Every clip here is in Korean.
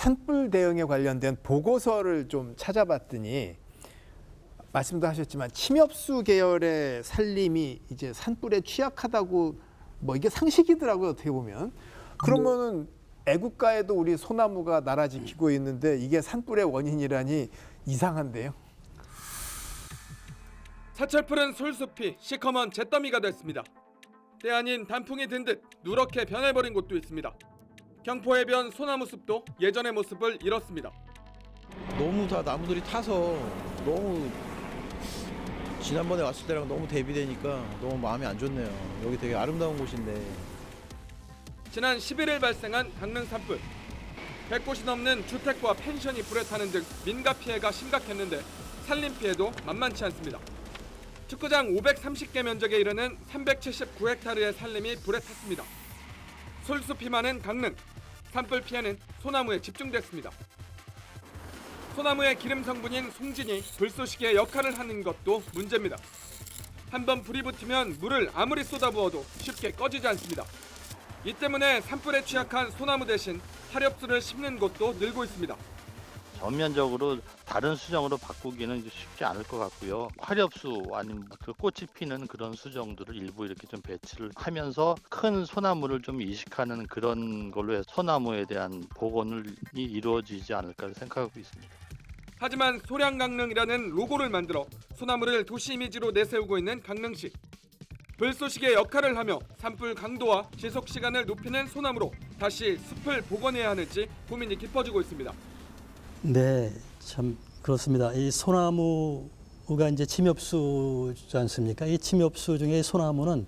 산불 대응에 관련된 보고서를 좀 찾아봤더니 말씀도 하셨지만 침엽수 계열의 산림이 이제 산불에 취약하다고 뭐 이게 상식이더라고요, 어떻게 보면. 그러면은 애국가에도 우리 소나무가 나라 지키고 있는데 이게 산불의 원인이라니 이상한데요. 사철 푸른 솔숲이 시커먼 잿더미가 됐습니다. 때 아닌 단풍이 든 듯 누렇게 변해버린 곳도 있습니다. 경포 해변 소나무 숲도 예전의 모습을 잃었습니다. 너무 다 나무들이 타서 너무 지난번에 왔을 때랑 너무 대비되니까 너무 마음이 안 좋네요. 여기 되게 아름다운 곳인데. 지난 11일 발생한 강릉 산불. 100곳이 넘는 주택과 펜션이 불에 타는 등 민가 피해가 심각했는데 산림 피해도 만만치 않습니다. 축구장 530개 면적에 이르는 379헥타르의 산림이 불에 탔습니다. 솔숲이 많은 강릉. 산불 피해는 소나무에 집중됐습니다. 소나무의 기름 성분인 송진이 불쏘시개의 역할을 하는 것도 문제입니다. 한번 불이 붙으면 물을 아무리 쏟아부어도 쉽게 꺼지지 않습니다. 이 때문에 산불에 취약한 소나무 대신 화렵수를 심는 곳도 늘고 있습니다. 전면적으로 다른 수정으로 바꾸기는 쉽지 않을 것 같고요. 화렵수 아니면 그 꽃이 피는 그런 수정들을 일부 이렇게 좀 배치를 하면서 큰 소나무를 좀 이식하는 그런 걸로 해서 소나무에 대한 복원이 이루어지지 않을까 생각하고 있습니다. 하지만 소량강릉이라는 로고를 만들어 소나무를 도시 이미지로 내세우고 있는 강릉시. 불쏘시개 역할을 하며 산불 강도와 지속 시간을 높이는 소나무로 다시 숲을 복원해야 하는지 고민이 깊어지고 있습니다. 네, 참 그렇습니다. 이 소나무가 이제 침엽수지 않습니까? 이 침엽수 중에 소나무는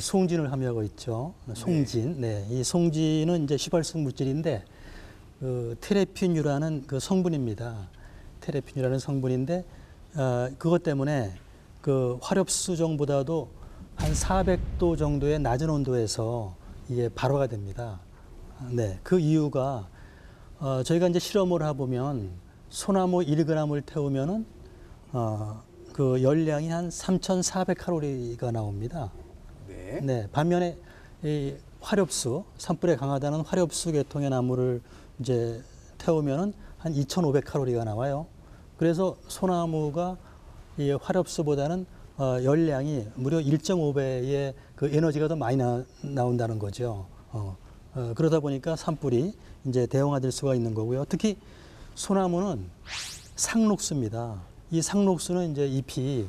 송진을 함유하고 있죠. 송진. 네, 이 송진은 이제 휘발성 물질인데 테레핀유라는 그 성분입니다. 테레핀유라는 성분인데 그것 때문에 그 화렵수정보다도 한 400도 정도의 낮은 온도에서 이게 발화가 됩니다. 네, 그 이유가 저희가 이제 실험을 해보면 소나무 1g을 태우면은 그 열량이 한 3,400칼로리가 나옵니다. 네. 네, 반면에 이 화렵수, 산불에 강하다는 화렵수 계통의 나무를 이제 태우면은 한 2,500칼로리가 나와요. 그래서 소나무가 이 화렵수보다는 열량이 무려 1.5배의 그 에너지가 더 많이 나온다는 거죠. 그러다 보니까 산불이 이제 대형화될 수가 있는 거고요. 특히 소나무는 상록수입니다. 이 상록수는 이제 잎이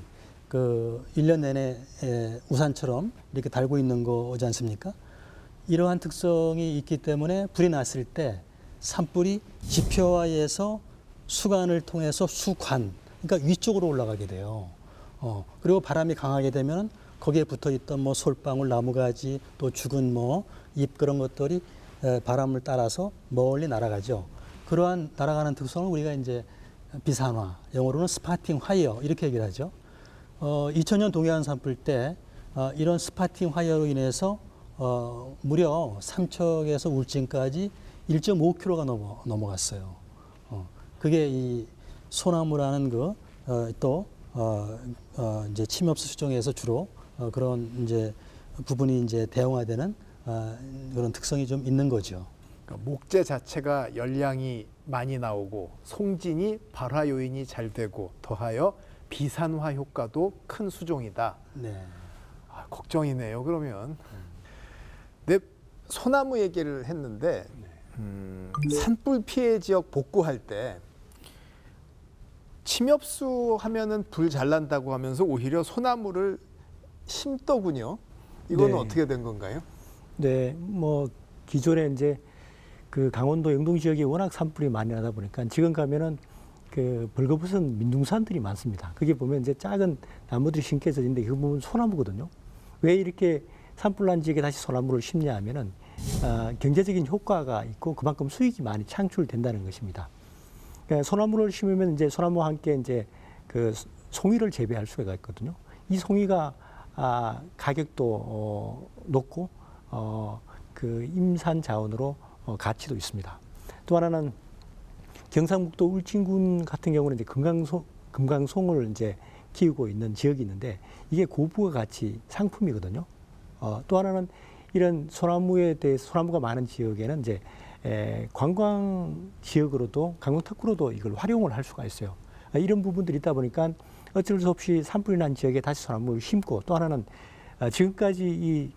그 1년 내내 우산처럼 이렇게 달고 있는 거지 않습니까? 이러한 특성이 있기 때문에 불이 났을 때 산불이 지표화에서 수관을 통해서 수관, 그러니까 위쪽으로 올라가게 돼요. 그리고 바람이 강하게 되면 거기에 붙어 있던 뭐 솔방울, 나무가지, 또 죽은 뭐 잎 그런 것들이 바람을 따라서 멀리 날아가죠. 그러한 날아가는 특성을 우리가 이제 비산화, 영어로는 스파팅 화이어 이렇게 얘기를 하죠. 2000년 동해안 산불 때 이런 스파팅 화이어로 인해서 무려 삼척에서 울진까지 1.5km가 넘어갔어요. 그게 이 소나무라는 이제 침엽수 수정에서 주로 그런 이제 부분이 이제 대형화되는 그런 특성이 좀 있는 거죠. 그러니까 목재 자체가 열량이 많이 나오고 송진이 발화 요인이 잘 되고 더하여 비산화 효과도 큰 수종이다. 네. 걱정이네요. 그러면 소나무 얘기를 했는데 산불 피해 지역 복구할 때 침엽수 하면은 불 잘 난다고 하면서 오히려 소나무를 심더군요. 이거는 네. 어떻게 된 건가요? 네, 뭐 기존에 이제 그 강원도 영동 지역이 워낙 산불이 많이 나다 보니까 지금 가면은 그 벌거벗은 민둥산들이 많습니다. 그게 보면 이제 작은 나무들이 심겨져 있는데 그 보면 소나무거든요. 왜 이렇게 산불 난 지역에 다시 소나무를 심냐 하면은 경제적인 효과가 있고 그만큼 수익이 많이 창출된다는 것입니다. 그러니까 소나무를 심으면 이제 소나무와 함께 이제 그 송이를 재배할 수가 있거든요. 이 송이가 가격도 높고 그 임산 자원으로 가치도 있습니다. 또 하나는 경상북도 울진군 같은 경우는 이제 금강송을 이제 키우고 있는 지역이 있는데 이게 고부가 가치 상품이거든요. 또 하나는 이런 소나무에 대해서 소나무가 많은 지역에는 이제 관광 지역으로도 관광 특구로도 이걸 활용을 할 수가 있어요. 이런 부분들이 있다 보니까 어쩔 수 없이 산불이 난 지역에 다시 소나무를 심고 또 하나는 지금까지 이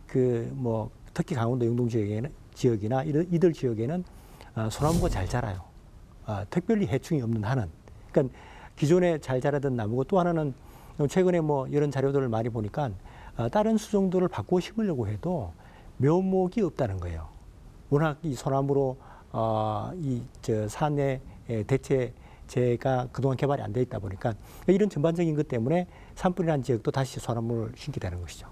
특히 강원도 영동 지역이나 이들 지역에는 소나무가 잘 자라요. 특별히 해충이 없는 한은. 그러니까 기존에 잘 자라던 나무고 또 하나는 최근에 이런 자료들을 많이 보니까 다른 수종들을 바꾸어 심으려고 해도 묘목이 없다는 거예요. 워낙 이 소나무로 산의 대체제가 그동안 개발이 안 돼 있다 보니까 이런 전반적인 것 때문에 산불이 난 지역도 다시 소나무를 심게 되는 것이죠.